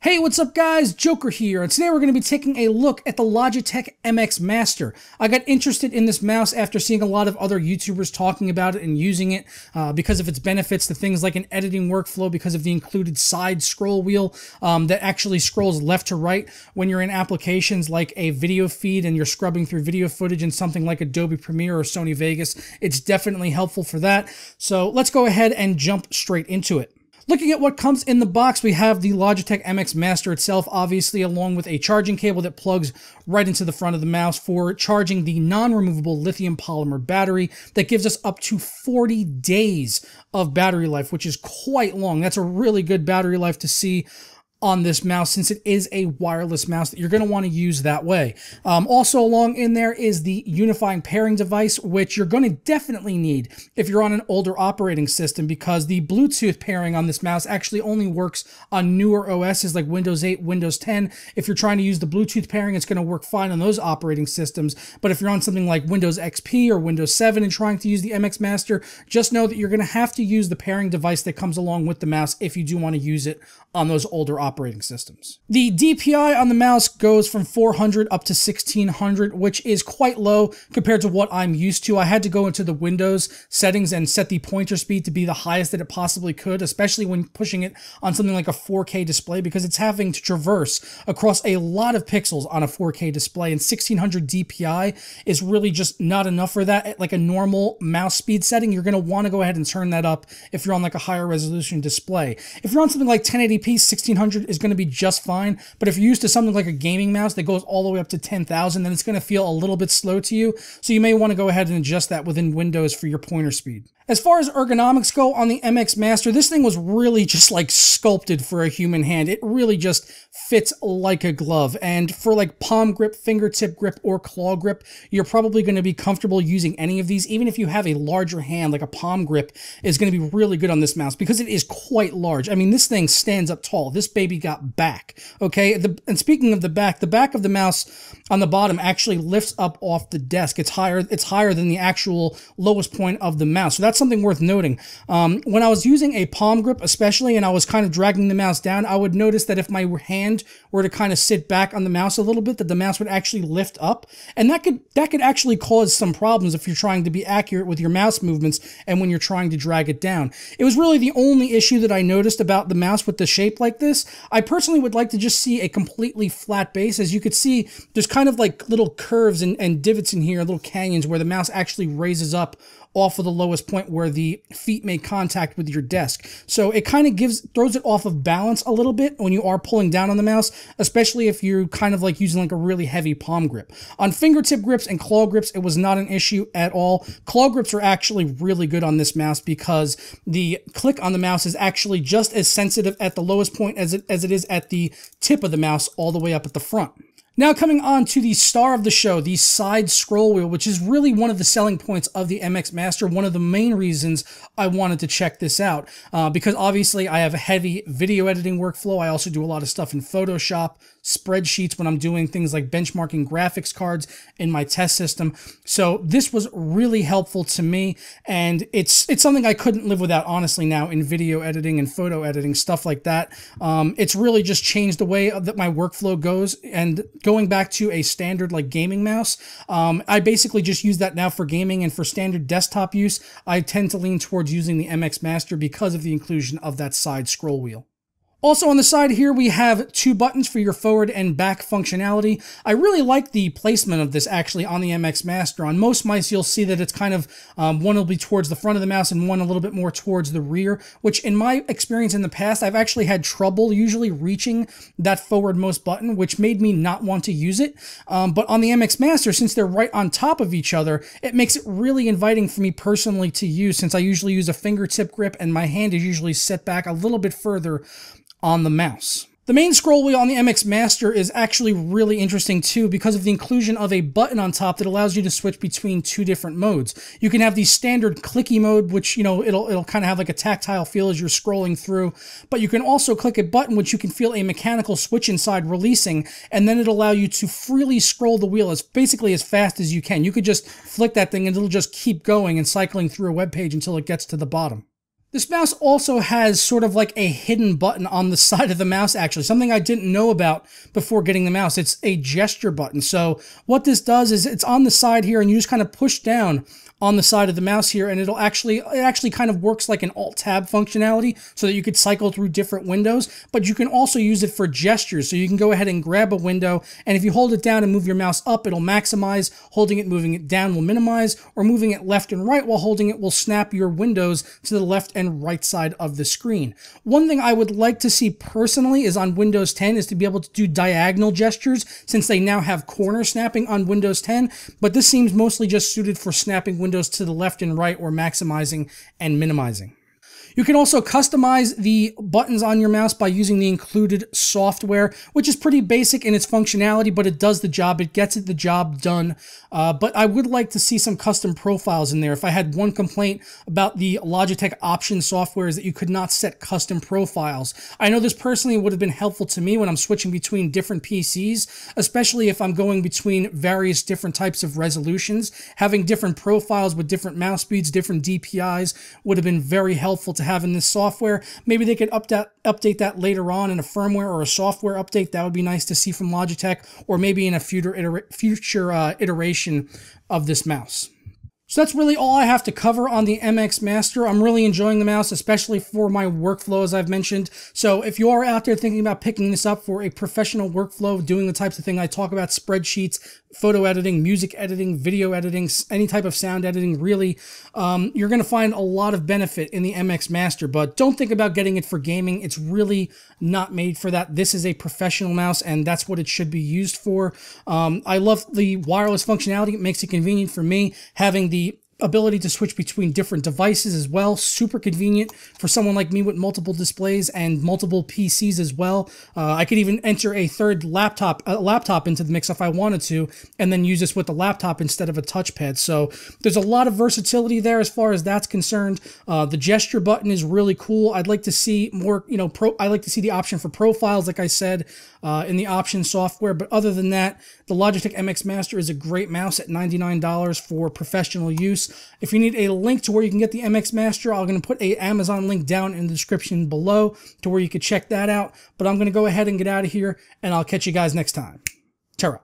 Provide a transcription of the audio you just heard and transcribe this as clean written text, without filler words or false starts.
Hey, what's up guys? Joker here, and today we're going to be taking a look at the Logitech MX Master. I got interested in this mouse after seeing a lot of other YouTubers talking about it and using it because of its benefits to things like an editing workflow, because of the included side scroll wheel that actually scrolls left to right when you're in applications like a video feed and you're scrubbing through video footage in something like Adobe Premiere or Sony Vegas. It's definitely helpful for that. So let's go ahead and jump straight into it. Looking at what comes in the box, we have the Logitech MX Master itself, obviously, along with a charging cable that plugs right into the front of the mouse for charging the non-removable lithium polymer battery that gives us up to 40 days of battery life, which is quite long. That's a really good battery life to see on this mouse, since it is a wireless mouse that you're going to want to use that way. Also along in there is the unifying pairing device, which you're going to definitely need if you're on an older operating system, because the Bluetooth pairing on this mouse actually only works on newer OSs like Windows 8, Windows 10. If you're trying to use the Bluetooth pairing, it's going to work fine on those operating systems. But if you're on something like Windows XP or Windows 7 and trying to use the MX Master, just know that you're going to have to use the pairing device that comes along with the mouse if you do want to use it on those older operating systems. The DPI on the mouse goes from 400 up to 1600, which is quite low compared to what I'm used to. I had to go into the Windows settings and set the pointer speed to be the highest that it possibly could, especially when pushing it on something like a 4K display, because it's having to traverse across a lot of pixels on a 4K display, and 1600 DPI is really just not enough for that. At like a normal mouse speed setting, you're going to want to go ahead and turn that up if you're on like a higher resolution display. If you're on something like 1080p, 1600 is going to be just fine, but if you're used to something like a gaming mouse that goes all the way up to 10,000, then it's going to feel a little bit slow to you, so you may want to go ahead and adjust that within Windows for your pointer speed. As far as ergonomics go on the MX Master, this thing was really just like sculpted for a human hand. It really just fits like a glove, and for like palm grip, fingertip grip, or claw grip, you're probably going to be comfortable using any of these. Even if you have a larger hand, like a palm grip is going to be really good on this mouse because it is quite large. I mean, this thing stands up tall. This baby got back, okay? And speaking of the back of the mouse on the bottom actually lifts up off the desk. It's higher than the actual lowest point of the mouse, so that's something worth noting. When I was using a palm grip especially, and I was kind of dragging the mouse down, I would notice that if my hand were to kind of sit back on the mouse a little bit, that the mouse would actually lift up, and that could actually cause some problems if you're trying to be accurate with your mouse movements and when you're trying to drag it down. It was really the only issue that I noticed about the mouse with the shape like this. I personally would like to just see a completely flat base. As you could see, there's kind of like little curves and divots in here, little canyons where the mouse actually raises up off of the lowest point where the feet make contact with your desk. So it kind of throws it off of balance a little bit when you are pulling down on the mouse, especially if you're kind of like using like a really heavy palm grip. On fingertip grips and claw grips, it was not an issue at all. Claw grips are actually really good on this mouse because the click on the mouse is actually just as sensitive at the lowest point as it is at the tip of the mouse all the way up at the front. Now coming on to the star of the show, the side scroll wheel, which is really one of the selling points of the MX Master, one of the main reasons I wanted to check this out, because obviously I have a heavy video editing workflow. I also do a lot of stuff in Photoshop, spreadsheets when I'm doing things like benchmarking graphics cards in my test system. So this was really helpful to me, and it's something I couldn't live without, honestly, now in video editing and photo editing, stuff like that. It's really just changed the way that my workflow goes, and going back to a standard like gaming mouse, I basically just use that now for gaming, and for standard desktop use, I tend to lean towards using the MX Master because of the inclusion of that side scroll wheel. Also on the side here, we have two buttons for your forward and back functionality. I really like the placement of this actually on the MX Master. On most mice, you'll see that it's kind of, one will be towards the front of the mouse and one a little bit more towards the rear, which in my experience in the past, I've actually had trouble usually reaching that forwardmost button, which made me not want to use it. But on the MX Master, since they're right on top of each other, it makes it really inviting for me personally to use, since I usually use a fingertip grip and my hand is usually set back a little bit further on the mouse. The main scroll wheel on the MX Master is actually really interesting too, because of the inclusion of a button on top that allows you to switch between two different modes. You can have the standard clicky mode, which, you know, it'll kind of have like a tactile feel as you're scrolling through, but you can also click a button which you can feel a mechanical switch inside releasing, and then it'll allow you to freely scroll the wheel basically as fast as you can. You could just flick that thing and it'll just keep going and cycling through a web page until it gets to the bottom. This mouse also has sort of like a hidden button on the side of the mouse, actually, something I didn't know about before getting the mouse. It's a gesture button. So what this does is it's on the side here, and you just kind of push down on the side of the mouse here, and it actually kind of works like an Alt-Tab functionality so that you could cycle through different windows, but you can also use it for gestures. So you can go ahead and grab a window, and if you hold it down and move your mouse up, it'll maximize, holding it, moving it down will minimize, or moving it left and right while holding it will snap your windows to the left and right side of the screen. One thing I would like to see personally is on Windows 10 is to be able to do diagonal gestures, since they now have corner snapping on Windows 10, but this seems mostly just suited for snapping windows to the left and right, or maximizing and minimizing. You can also customize the buttons on your mouse by using the included software, which is pretty basic in its functionality, but it does the job. It gets the job done. But I would like to see some custom profiles in there. If I had one complaint about the Logitech option software is that you could not set custom profiles. I know this personally would have been helpful to me when I'm switching between different PCs, especially if I'm going between various different types of resolutions. Having different profiles with different mouse speeds, different DPIs would have been very helpful to have in this software. Maybe they could update that later on in a firmware or a software update. That would be nice to see from Logitech, or maybe in a future iteration of this mouse. So that's really all I have to cover on the MX Master. I'm really enjoying the mouse, especially for my workflow, as I've mentioned. So if you are out there thinking about picking this up for a professional workflow, doing the types of thing I talk about, spreadsheets, photo editing, music editing, video editing, any type of sound editing, really, you're going to find a lot of benefit in the MX Master, but don't think about getting it for gaming. It's really not made for that. This is a professional mouse, and that's what it should be used for. I love the wireless functionality. It makes it convenient for me. Having the ability to switch between different devices as well. Super convenient for someone like me with multiple displays and multiple PCs as well. I could even enter a third laptop into the mix if I wanted to, and then use this with the laptop instead of a touchpad. So there's a lot of versatility there as far as that's concerned. The gesture button is really cool. I'd like to see more, I like to see the option for profiles, like I said, in the options software. But other than that, the Logitech MX Master is a great mouse at $99 for professional use. If you need a link to where you can get the MX Master, I'm going to put an Amazon link down in the description below to where you can check that out. But I'm going to go ahead and get out of here, and I'll catch you guys next time. Ta-ra.